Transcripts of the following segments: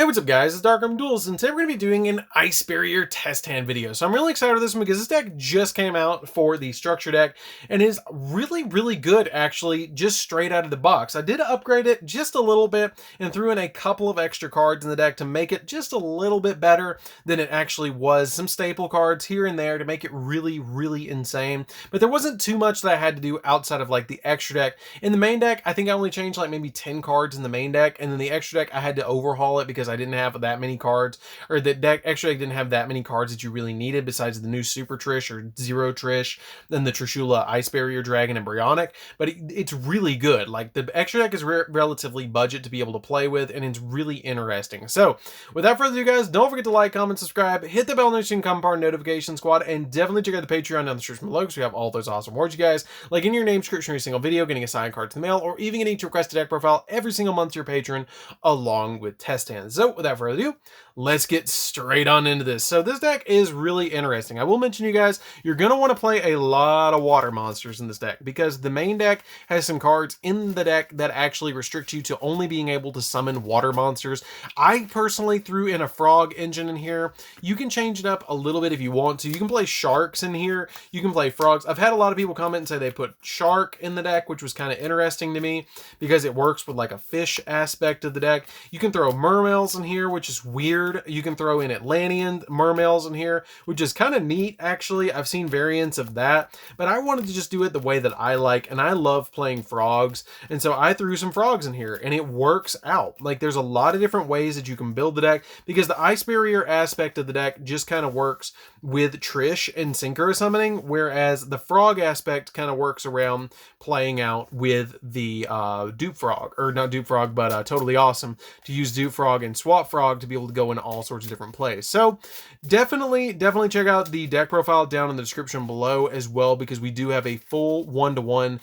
Hey, what's up guys, it's DarkArmedDuelist, and today we're going to be doing an Ice Barrier test hand video. So I'm really excited for this one because this deck just came out for the structure deck and is really good actually, just straight out of the box. I did upgrade it just a little bit and threw in a couple of extra cards in the deck to make it just a little bit better than it actually was. Some staple cards here and there to make it really insane. But there wasn't too much that I had to do outside of like the extra deck. In the main deck, I think I only changed like maybe 10 cards in the main deck, and then the extra deck I had to overhaul it because I didn't have that many cards, or the deck extra deck didn't have that many cards that you really needed besides the new Super Trish or Zero Trish, then the Trishula Ice Barrier Dragon and Bryonic. But it's really good. Like the extra deck is relatively budget to be able to play with, and it's really interesting. So without further ado guys, don't forget to like, comment, subscribe, hit the bell notification, come part of notification squad, and definitely check out the Patreon down in the description below because we have all those awesome rewards you guys, like in your name description every single video, getting a signed card to the mail, or even getting to request a deck profile every single month to your patron along with test hands. So without further ado, let's get straight on into this. So this deck is really interesting. I will mention you guys, you're going to want to play a lot of water monsters in this deck because the main deck has some cards in the deck that actually restrict you to only being able to summon water monsters. I personally threw in a frog engine in here. You can change it up a little bit if you want to. You can play sharks in here. You can play frogs. I've had a lot of people comment and say they put shark in the deck, which was kind of interesting to me because it works with like a fish aspect of the deck. You can throw mermails in here, which is weird. You can throw in Atlantean mermails in here, which is kind of neat actually. I've seen variants of that, but I wanted to just do it the way that I like, and I love playing frogs, and so I threw some frogs in here and it works out. Like there's a lot of different ways that you can build the deck because the Ice Barrier aspect of the deck just kind of works with Trish and Synchro summoning, whereas the frog aspect kind of works around playing out with the Dupe Frog, or not Dupe Frog, but Totally Awesome, to use Dupe Frog and Swap Frog to be able to go in all sorts of different plays. So definitely check out the deck profile down in the description below as well, because we do have a full one-to-one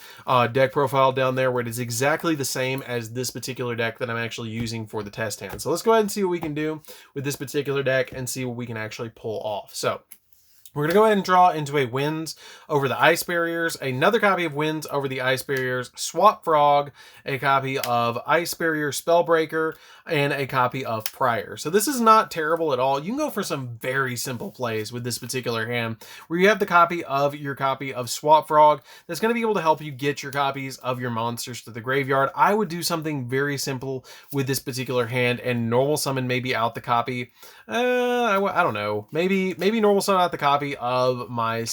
deck profile down there where it is exactly the same as this particular deck that I'm actually using for the test hand. So let's go ahead and see what we can do with this particular deck and see what we can actually pull off. So we're going to go ahead and draw into a Winds over the Ice Barriers, another copy of Winds over the Ice Barriers, Swap Frog, a copy of Ice Barrier Spellbreaker, and a copy of Prior. So this is not terrible at all. You can go for some very simple plays with this particular hand, where you have the copy of Swap Frog that's going to be able to help you get your copies of your monsters to the graveyard. I would do something very simple with this particular hand and normal summon maybe out the copy. I don't know. Maybe normal summon out the copy of my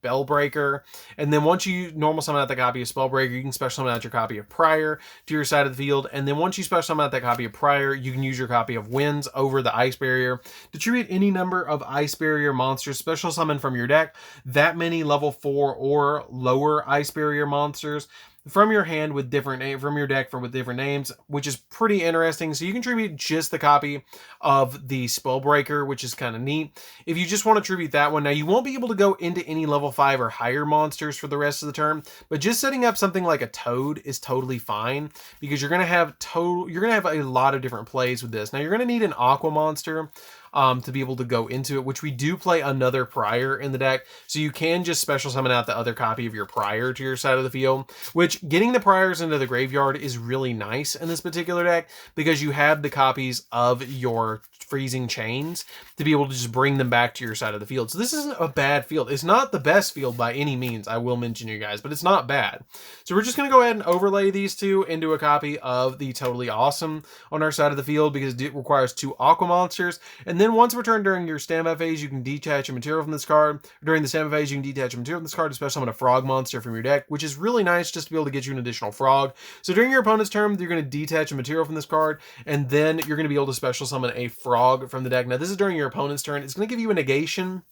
Spellbreaker, and then once you normal summon out the copy of Spellbreaker, you can special summon out your copy of Prior to your side of the field, and then once you special summon out that copy of Prior, you can use your copy of Winds over the Ice Barrier to tribute any number of Ice Barrier monsters special summon from your deck, that many level 4 or lower Ice Barrier monsters from your hand with from your deck with different names, which is pretty interesting. So you can tribute just the copy of the Spellbreaker, which is kind of neat. If you just want to tribute that one, now you won't be able to go into any level 5 or higher monsters for the rest of the turn, but just setting up something like a Toad is totally fine because you're gonna have a lot of different plays with this. Now you're gonna need an Aqua monster to be able to go into it, which we do play another Prior in the deck, so you can just special summon out the other copy of your Prior to your side of the field, which getting the Priors into the graveyard is really nice in this particular deck because you have the copies of your Freezing Chains to be able to just bring them back to your side of the field. So this isn't a bad field. It's not the best field by any means, I will mention you guys, but it's not bad. So we're just going to go ahead and overlay these two into a copy of the Totally Awesome on our side of the field because it requires 2 Aqua monsters, and then once returned during your standby phase, you can detach a material from this card. During the standby phase, you can detach a material from this card to special summon a frog monster from your deck, which is really nice just to be able to get you an additional frog. So during your opponent's turn, you're going to detach a material from this card, and then you're going to be able to special summon a frog from the deck. Now, this is during your opponent's turn. It's going to give you a negation,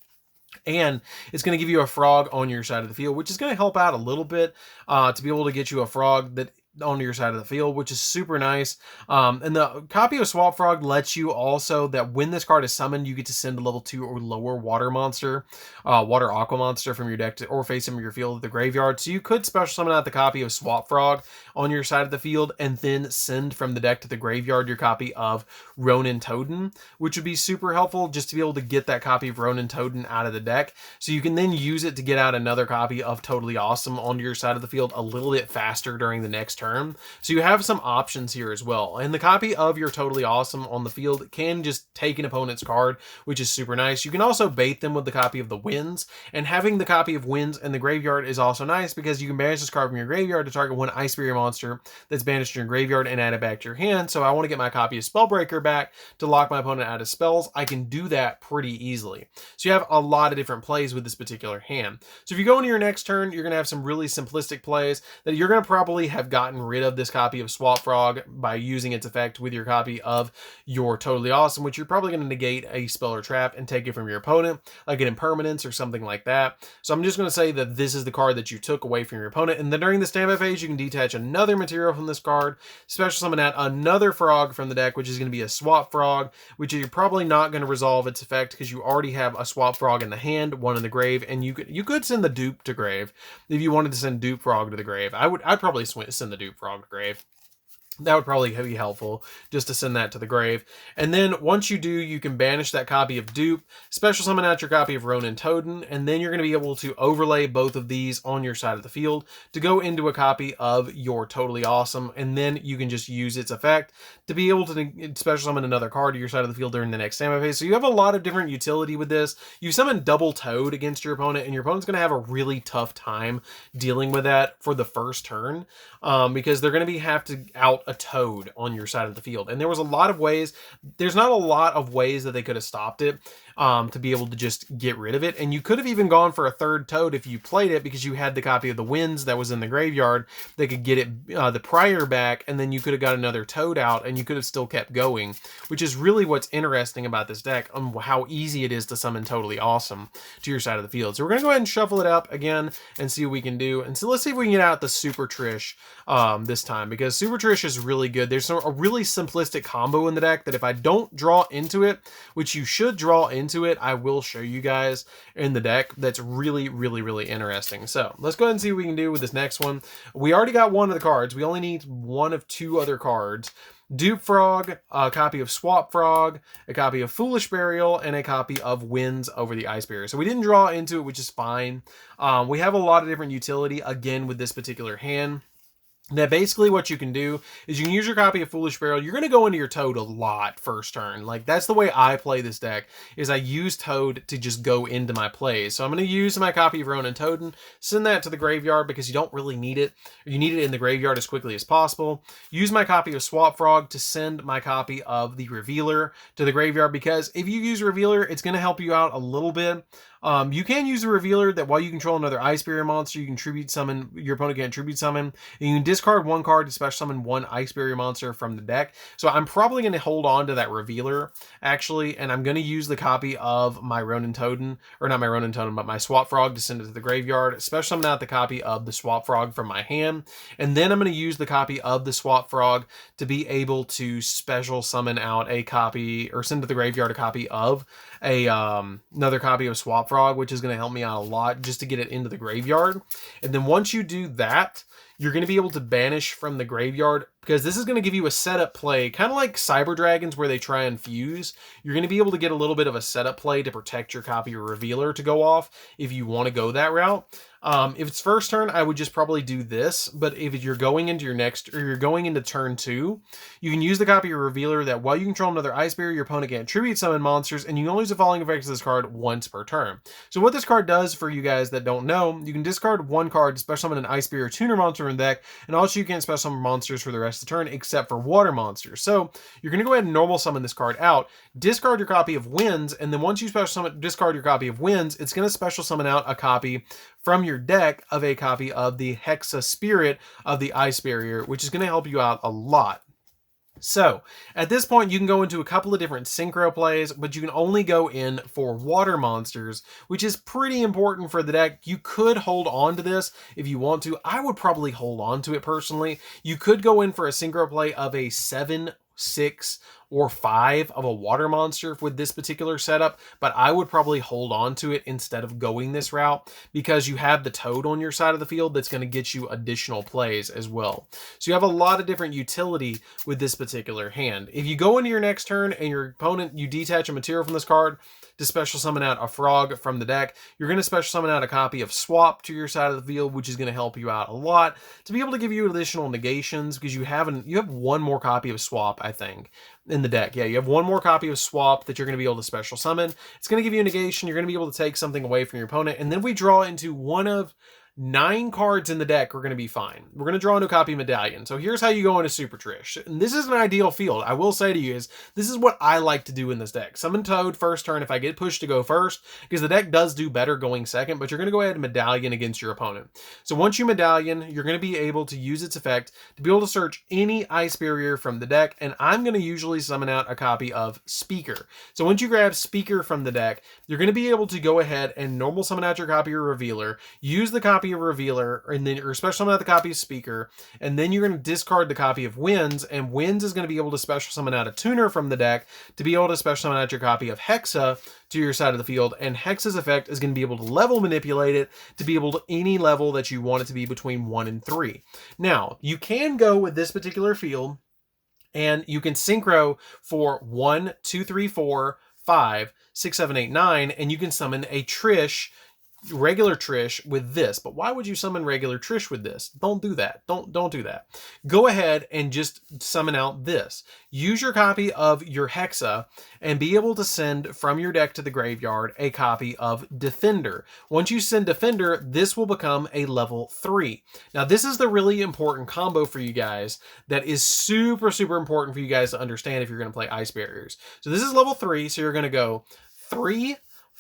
and it's going to give you a frog on your side of the field, which is going to help out a little bit to be able to get you a frog that onto your side of the field, which is super nice. And the copy of Swap Frog lets you also that when this card is summoned, you get to send a level 2 or lower water monster, water aqua monster from your deck to, or face him in your field at the graveyard. So you could special summon out the copy of Swap Frog on your side of the field and then send from the deck to the graveyard your copy of Ronin Toden, which would be super helpful just to be able to get that copy of Ronin Toden out of the deck. So you can then use it to get out another copy of Totally Awesome onto your side of the field a little bit faster during the next turn. turn. So you have some options here as well. And the copy of your Totally Awesome on the field can just take an opponent's card, which is super nice. You can also bait them with the copy of the Winds, and having the copy of Winds in the graveyard is also nice because you can banish this card from your graveyard to target one Ice Barrier monster that's banished in your graveyard and add it back to your hand. So I want to get my copy of Spellbreaker back to lock my opponent out of spells. I can do that pretty easily. So you have a lot of different plays with this particular hand. So if you go into your next turn, you're going to have some really simplistic plays that you're going to probably have gotten rid of this copy of Swap Frog by using its effect with your copy of your Totally Awesome, which you're probably going to negate a spell or trap and take it from your opponent, like an Impermanence or something like that. So I'm just going to say that this is the card that you took away from your opponent. And then during the standby phase, you can detach another material from this card, special summon out another frog from the deck, which is going to be a Swap Frog, which you're probably not going to resolve its effect because you already have a Swap Frog in the hand, one in the grave, and you could send the Dupe to grave if you wanted to send Dupe Frog to the grave. I'd probably send the Dupe Frog to grave. That would probably be helpful, just to send that to the grave. And then once you do, you can banish that copy of Dupe, special summon out your copy of Ronin Totem, and then you're going to be able to overlay both of these on your side of the field to go into a copy of your Totally Awesome, and then you can just use its effect to be able to special summon another card to your side of the field during the next standby phase. So you have a lot of different utility with this. You summon Double Toad against your opponent, and your opponent's going to have a really tough time dealing with that for the first turn, because they're going to have to out a Toad on your side of the field. And there was a lot of ways, there's not a lot of ways that they could have stopped it to be able to just get rid of it. And you could have even gone for a third Toad if you played it, because you had the copy of the Winds that was in the graveyard that could get it the prior back, and then you could have got another Toad out and you could have still kept going, which is really what's interesting about this deck, on how easy it is to summon Totally Awesome to your side of the field. So we're going to go ahead and shuffle it up again and see what we can do. And so let's see if we can get out the Super Trish this time, because Super Trish is really good. There's a really simplistic combo in the deck that if I don't draw into it, which you should draw into it, I will show you guys in the deck. That's really, really, really interesting. So let's go ahead and see what we can do with this next one. We already got one of the cards. We only need one of two other cards. Dupe Frog, a copy of Swap Frog, a copy of Foolish Burial, and a copy of Winds over the Ice Barrier. So we didn't draw into it, which is fine. We have a lot of different utility, again, with this particular hand. Now, basically what you can do is you can use your copy of Foolish Burial. You're going to go into your Toad a lot first turn. Like, that's the way I play this deck, is I use Toad to just go into my plays. So I'm going to use my copy of Ronin Totem, send that to the graveyard because you don't really need it. You need it in the graveyard as quickly as possible. Use my copy of Swap Frog to send my copy of the Revealer to the graveyard, because if you use Revealer, it's going to help you out a little bit. You can use the Revealer that while you control another Ice Barrier monster, you can tribute summon, your opponent can tribute summon, and you can discard one card to special summon one Ice Barrier monster from the deck. So I'm probably going to hold on to that Revealer, actually, and I'm going to use the copy of my Ronin Totem, or not my Ronin Totem, but my Swap Frog to send it to the graveyard, special summon out the copy of the Swap Frog from my hand, and then I'm going to use the copy of the Swap Frog to be able to special summon out a copy, or send to the graveyard a copy of a another copy of Swap Frog, which is going to help me out a lot just to get it into the graveyard. And then once you do that, you're going to be able to banish from the graveyard, because this is going to give you a setup play, kind of like Cyber Dragons where they try and fuse. You're going to be able to get a little bit of a setup play to protect your copy of Revealer to go off if you want to go that route. If it's first turn, I would just probably do this, but if you're going into your next, or you're going into turn 2, you can use the copy of Revealer that while you control another Ice Barrier, your opponent can tribute summon monsters, and you can only use the following effects of this card once per turn. So what this card does, for you guys that don't know, you can discard one card to special summon an Ice Barrier tuner monster in the deck, and also you can't special summon monsters for the rest of the turn except for water monsters. So you're going to go ahead and normal summon this card out, discard your copy of Winds, and then once you special summon, discard your copy of Winds, it's going to special summon out a copy from your deck of a copy of the Hexa Spirit of the Ice Barrier, which is going to help you out a lot. So at this point, you can go into a couple of different synchro plays, but you can only go in for water monsters, which is pretty important for the deck. You could hold on to this if you want to. I would probably hold on to it personally. You could go in for a synchro play of a 7 6 or 5 of a water monster with this particular setup, but I would probably hold on to it instead of going this route because you have the Toad on your side of the field that's going to get you additional plays as well. So you have a lot of different utility with this particular hand. If you go into your next turn and your opponent, you detach a material from this card to special summon out a frog from the deck, you're going to special summon out a copy of Swap to your side of the field, which is going to help you out a lot to be able to give you additional negations because you have one more copy of Swap, I think, in the deck. Yeah, you have one more copy of Swap that you're going to be able to special summon. It's going to give you a negation. You're going to be able to take something away from your opponent. And then we draw into one of 9 cards in the deck, we're going to be fine. We're going to draw into a copy of Medallion. So here's how you go into Super Trish. And this is an ideal field. I will say to you is this is what I like to do in this deck. Summon Toad first turn if I get pushed to go first, because the deck does do better going second, but you're going to go ahead and Medallion against your opponent. So once you Medallion, you're going to be able to use its effect to be able to search any Ice Barrier from the deck, and I'm going to usually summon out a copy of Speaker. So once you grab Speaker from the deck, you're going to be able to go ahead and normal summon out your copy of Revealer, use the copy of Revealer, and then or special summon out the copy of Speaker, and then you're going to discard the copy of Winds, and Winds is going to be able to special summon out a Tuner from the deck to be able to special summon out your copy of Hexa to your side of the field, and Hexa's effect is going to be able to level manipulate it to be able to any level that you want it to be between 1 and 3. Now, you can go with this particular field, and you can synchro for 1, 2, 3, 4, 5, 6, 7, 8, 9, and you can summon a Trish, regular Trish with this. But why would you summon regular Trish with this? Don't do that. Don't do that. Go ahead and just summon out this. Use your copy of your Hexa and be able to send from your deck to the graveyard a copy of Defender. Once you send Defender, this will become a level 3. Now, this is the really important combo for you guys that is super, super important for you guys to understand if you're going to play Ice Barriers. So this is level 3, so you're going to go 3,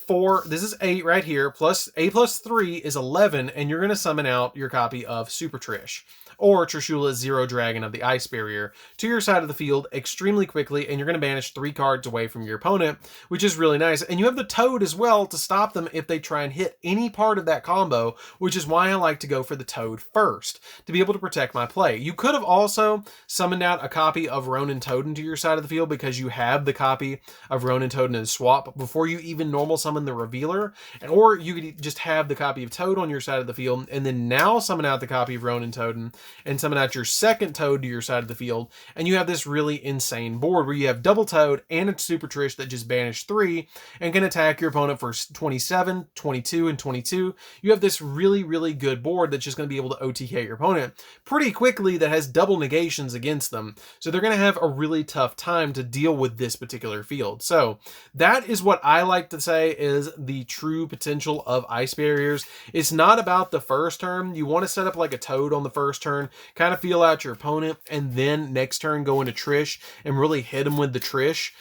4, this is 8 right here, plus 8 plus 3 is 11, and you're going to summon out your copy of Super Trish, or Trishula's Zero Dragon of the Ice Barrier, to your side of the field extremely quickly, and you're going to banish 3 cards away from your opponent, which is really nice. And you have the Toad as well to stop them if they try and hit any part of that combo, which is why I like to go for the Toad first, to be able to protect my play. You could have also summoned out a copy of Ronin Toad to your side of the field because you have the copy of Ronin Toad in Swap before you even normal summon the Revealer, or you could just have the copy of Toad on your side of the field, and then now summon out the copy of Ronin Toad and summon out your second Toad to your side of the field, and you have this really insane board where you have double Toad and a Super Trish that just banish 3 and can attack your opponent for 27, 22, and 22. You have this really, really good board that's just going to be able to OTK your opponent pretty quickly that has double negations against them, so they're going to have a really tough time to deal with this particular field. So that is what I like to say is the true potential of Ice Barriers. It's not about the first turn. You want to set up like a Toad on the first turn, kind of feel out your opponent, and then next turn go into Trish and really hit them with the Trish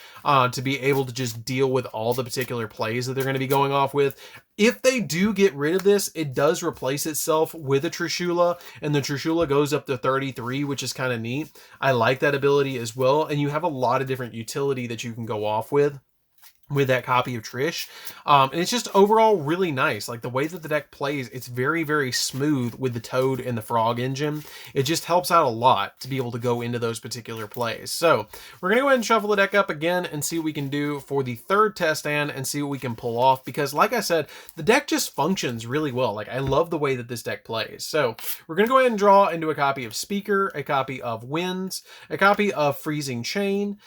to be able to just deal with all the particular plays that they're going to be going off with. If they do get rid of this, it does replace itself with a Trishula, and the Trishula goes up to 33, which is kind of neat. I like that ability as well, and you have a lot of different utility that you can go off with that copy of Trish. And it's just overall really nice. Like the way that the deck plays, it's very, very smooth with the Toad and the Frog engine. It just helps out a lot to be able to go into those particular plays. So we're going to go ahead and shuffle the deck up again and see what we can do for the third test stand and see what we can pull off. Because like I said, the deck just functions really well. Like I love the way that this deck plays. So we're going to go ahead and draw into a copy of Speaker, a copy of Winds, a copy of Freezing Chain,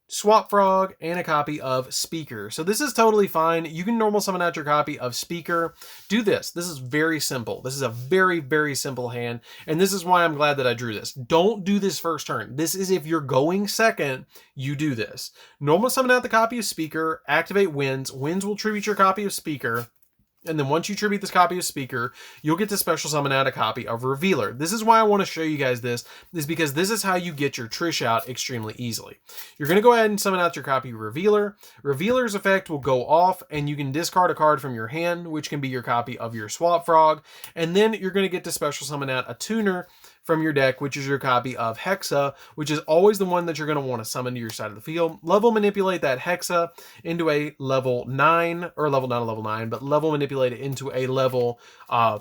Swap Frog, and a copy of Speaker. So this is totally fine. You can normal summon out your copy of Speaker. Do this. This is very simple. This is a very, very simple hand, and this is why I'm glad that I drew this. Don't do this first turn. This is if you're going second, you do this. Normal summon out the copy of Speaker, activate Winds. Winds will tribute your copy of Speaker. And then once you tribute this copy of Speaker, you'll get to special summon out a copy of Revealer. This is why I want to show you guys this, is because this is how you get your Trish out extremely easily. You're going to go ahead and summon out your copy of Revealer. Revealer's effect will go off, and you can discard a card from your hand, which can be your copy of your Swap Frog. And then you're going to get to special summon out a Tuner from your deck, which is your copy of Hexa, which is always the one that you're going to want to summon to your side of the field. Level manipulate that Hexa into a level 9, or level, not a level 9, but level manipulate it into a level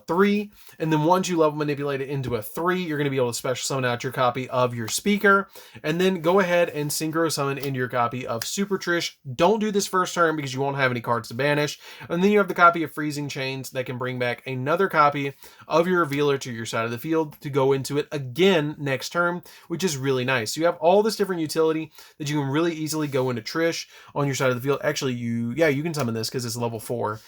3. And then once you level manipulate it into a 3, you're going to be able to special summon out your copy of your Speaker, and then go ahead and synchro summon into your copy of Super Trish. Don't do this first turn because you won't have any cards to banish. And then you have the copy of Freezing Chains that can bring back another copy of your Revealer to your side of the field to go into it again next turn, which is really nice. So you have all this different utility that you can really easily go into Trish on your side of the field. Actually, you can summon this because it's level 4.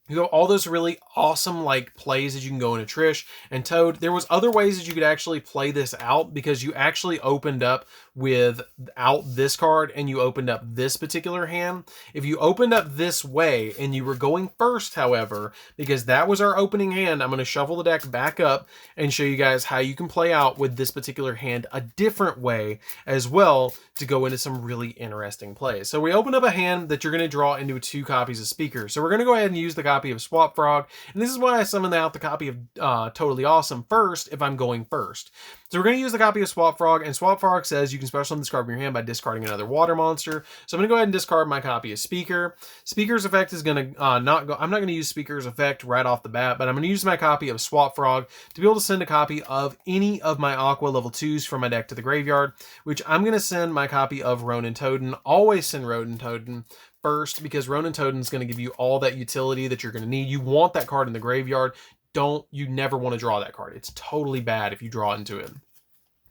You know, all those really awesome like plays that you can go into Trish and Toad. There was other ways that you could actually play this out, because you actually opened up without this card and you opened up this particular hand. If you opened up this way and you were going first, however, because that was our opening hand, I'm going to shuffle the deck back up and show you guys how you can play out with this particular hand a different way as well to go into some really interesting plays. So we open up a hand that you're going to draw into 2 copies of Speaker. So we're going to go ahead and use the copy of Swap Frog, and this is why I summoned out the copy of Totally Awesome first if I'm going first. So we're going to use the copy of Swap Frog, and Swap Frog says you can special summon this card from your hand by discarding another water monster. So I'm going to go ahead and discard my copy of Speaker. Speaker's effect is going to I'm not going to use Speaker's effect right off the bat, but I'm going to use my copy of Swap Frog to be able to send a copy of any of my Aqua level 2s from my deck to the graveyard, which I'm going to send my copy of Ronin Totem. Always send Ronin Totem first, because Ronin Totem is going to give you all that utility that you're going to need. You want that card in the graveyard. You never want to draw that card. It's totally bad if you draw into it.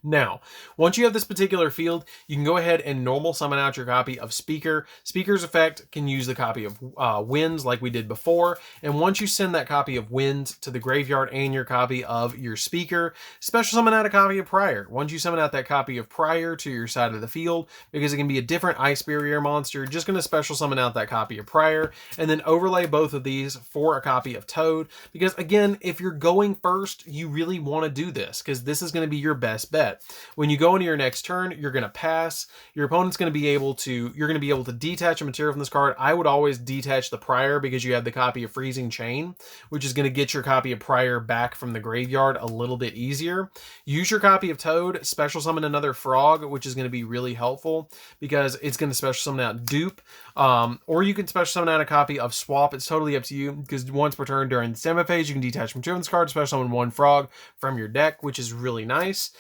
Now, once you have this particular field, you can go ahead and normal summon out your copy of Speaker. Speaker's effect can use the copy of Winds like we did before. And once you send that copy of Winds to the graveyard and your copy of your Speaker, special summon out a copy of Prior. Once you summon out that copy of Prior to your side of the field, because it can be a different Ice Barrier monster, just going to special summon out that copy of Prior and then overlay both of these for a copy of Toad. Because again, if you're going first, you really want to do this because this is going to be your best bet. When you go into your next turn, you're going to pass. Your opponent's going to be able to, you're going to be able to detach a material from this card. I would always detach the Prior because you have the copy of Freezing Chain, which is going to get your copy of Prior back from the graveyard a little bit easier. Use your copy of Toad, special summon another Frog, which is going to be really helpful because it's going to special summon out Dupe. Or you can special summon out a copy of Swap. It's totally up to you because once per turn during the standby phase, you can detach material from this card, special summon 1 Frog from your deck, which is really nice.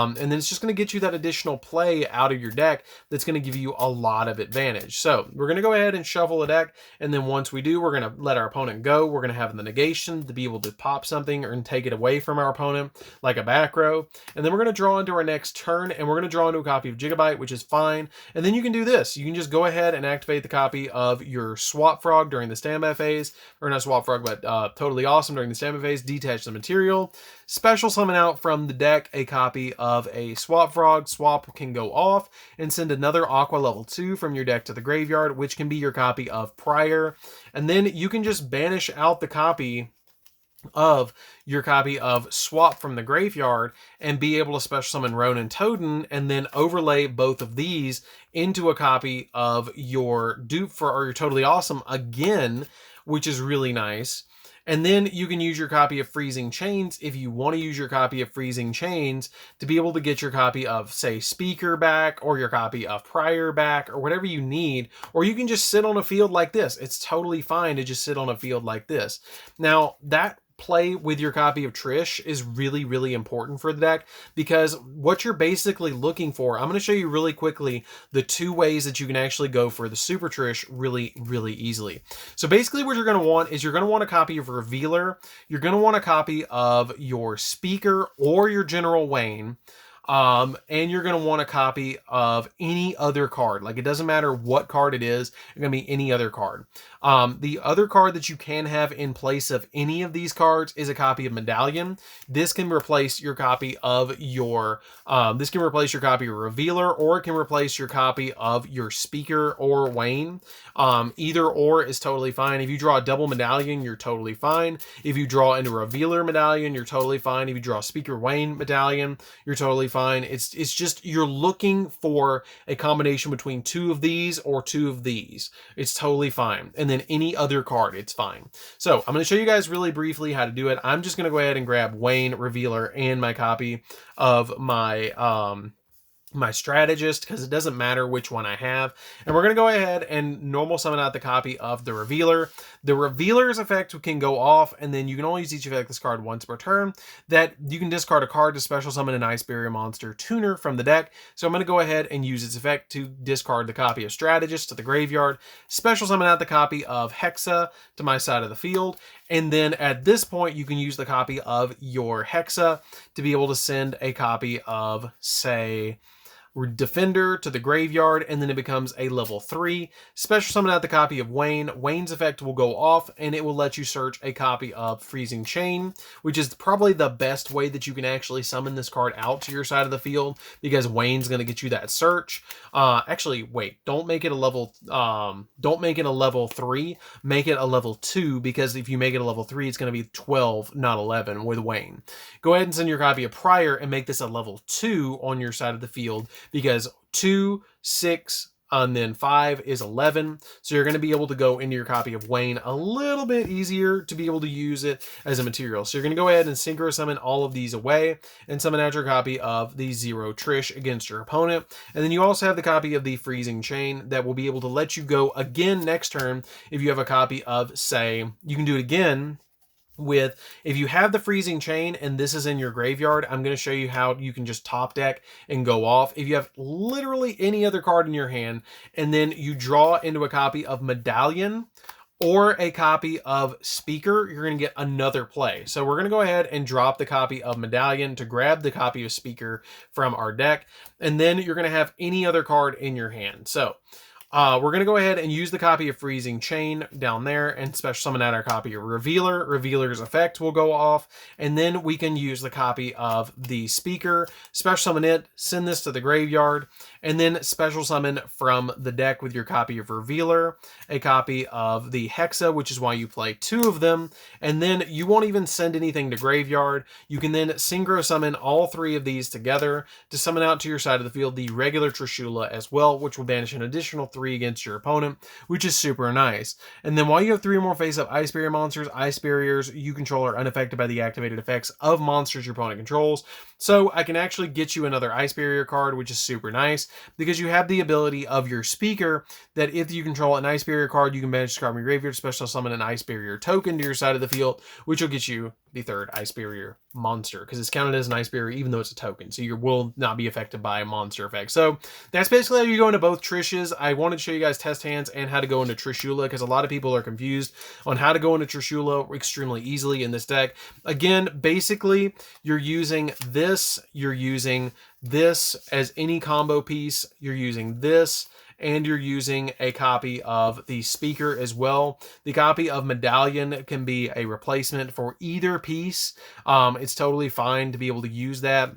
And then it's just going to get you that additional play out of your deck that's going to give you a lot of advantage. So we're going to go ahead and shuffle the deck, and then once we do, we're going to let our opponent go. We're going to have the negation to be able to pop something or take it away from our opponent, like a back row. And then we're going to draw into our next turn, and we're going to draw into a copy of Gigabyte, which is fine. And then you can do this. You can just go ahead and activate the copy of your Swap Frog during the standby phase, or not Swap Frog, but Totally Awesome during the standby phase, detach the material, special summon out from the deck a copy of a Swap Frog. Swap can go off and send another Aqua level 2 from your deck to the graveyard, which can be your copy of Prior. And then you can just banish out the copy of your copy of Swap from the graveyard and be able to special summon Ronin Totem and then overlay both of these into a copy of your Dupe or your Totally Awesome again, which is really nice. And then you can use your copy of Freezing Chains if you want to use your copy of Freezing Chains to be able to get your copy of, say, Speaker back or your copy of Prior back or whatever you need. Or you can just sit on a field like this. It's totally fine to just sit on a field like this. Now, that play with your copy of Trish is really, really important for the deck because what you're basically looking for, I'm going to show you really quickly the 2 ways that you can actually go for the Super Trish really, really easily. So basically what you're going to want is you're going to want a copy of Revealer, you're going to want a copy of your Speaker or your General Wayne, and you're going to want a copy of any other card. Like, it doesn't matter what card it is, it's going to be any other card. The other card that you can have in place of any of these cards is a copy of Medallion. This can replace your copy of your, Revealer, or it can replace your copy of your Speaker or Wayne. Either or is totally fine. If you draw a double Medallion, you're totally fine. If you draw into a Revealer Medallion, you're totally fine. If you draw a Speaker Wayne Medallion, you're totally fine. fine. It's just you're looking for a combination between 2 of these or 2 of these. It's totally fine. And then any other card, it's fine. So I'm going to show you guys really briefly how to do it. I'm just going to go ahead and grab Wayne, Revealer, and my copy of my my strategist, because it doesn't matter which one I have. And we're going to go ahead and normal summon out the copy of the Revealer. The Revealer's effect can go off, and then you can only use each effect this card once per turn. That you can discard a card to special summon an Ice Barrier monster tuner from the deck. So I'm going to go ahead and use its effect to discard the copy of Strategist to the graveyard, special summon out the copy of Hexa to my side of the field, and then at this point you can use the copy of your Hexa to be able to send a copy of, say, Defender to the graveyard, and then it becomes a level 3. Special summon out the copy of Wayne. Wayne's effect will go off, and it will let you search a copy of Freezing Chain, which is probably the best way that you can actually summon this card out to your side of the field, because Wayne's going to get you that search. Actually, wait, don't make it a level 3. Make it a level 2, because if you make it a level 3, it's going to be 12, not 11 with Wayne. Go ahead and send your copy of Prior and make this a level 2 on your side of the field, because 2, 6, and then 5 is 11. So you're going to be able to go into your copy of Wayne a little bit easier to be able to use it as a material. So you're going to go ahead and synchro summon all of these away and summon out your copy of the Zero Trish against your opponent. And then you also have the copy of the Freezing Chain that will be able to let you go again next turn if you have a copy of, say, you can do it again with, if you have the Freezing Chain and this is in your graveyard, I'm going to show you how you can just top deck and go off. If you have literally any other card in your hand and then you draw into a copy of Medallion or a copy of Speaker, you're going to get another play. So we're going to go ahead and drop the copy of Medallion to grab the copy of Speaker from our deck, and then you're going to have any other card in your hand. So we're going to go ahead and use the copy of Freezing Chain down there and special summon out our copy of Revealer. Revealer's effect will go off, and then we can use the copy of the Speaker, special summon it, send this to the graveyard, and then special summon from the deck with your copy of Revealer, a copy of the Hexa, which is why you play 2 of them, and then you won't even send anything to graveyard. You can then synchro summon all 3 of these together to summon out to your side of the field the regular Trishula as well, which will banish an additional 3 against your opponent, which is super nice. And then while you have 3 or more face-up Ice Barrier monsters, Ice Barriers you control are unaffected by the activated effects of monsters your opponent controls. So I can actually get you another Ice Barrier card, which is super nice, because you have the ability of your Speaker that if you control an Ice Barrier card, you can banish the card from your graveyard, special summon an Ice Barrier token to your side of the field, which will get you the 3rd Ice Barrier monster, because it's counted as an Ice Barrier even though it's a token, so you will not be affected by a monster effect. So that's basically how you go into both Trishes. I wanted to show you guys test hands and how to go into Trishula, because a lot of people are confused on how to go into Trishula extremely easily in this deck. Again, basically you're using this as any combo piece, you're using this, and you're using a copy of the Speaker as well. The copy of Medallion can be a replacement for either piece. It's totally fine to be able to use that.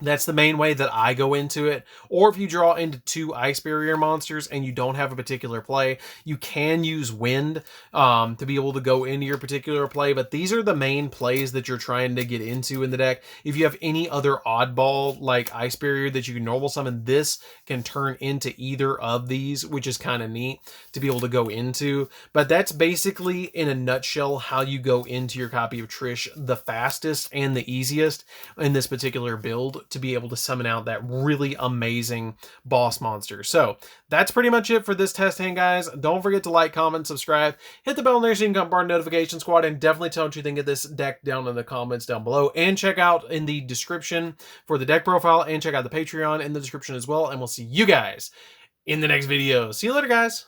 That's the main way that I go into it. Or if you draw into 2 Ice Barrier monsters and you don't have a particular play, you can use Wind to be able to go into your particular play. But these are the main plays that you're trying to get into in the deck. If you have any other oddball like Ice Barrier that you can normal summon, this can turn into either of these, which is kind of neat to be able to go into. But that's basically, in a nutshell, how you go into your copy of Trish the fastest and the easiest in this particular build, to be able to summon out that really amazing boss monster. So that's pretty much it for this test hand, guys. Don't forget to like, comment, subscribe, hit the bell there so you can become part of the notification squad, and definitely tell what you think of this deck down in the comments down below, and check out in the description for the deck profile, and check out the Patreon in the description as well, and we'll see you guys in the next video. See you later, guys.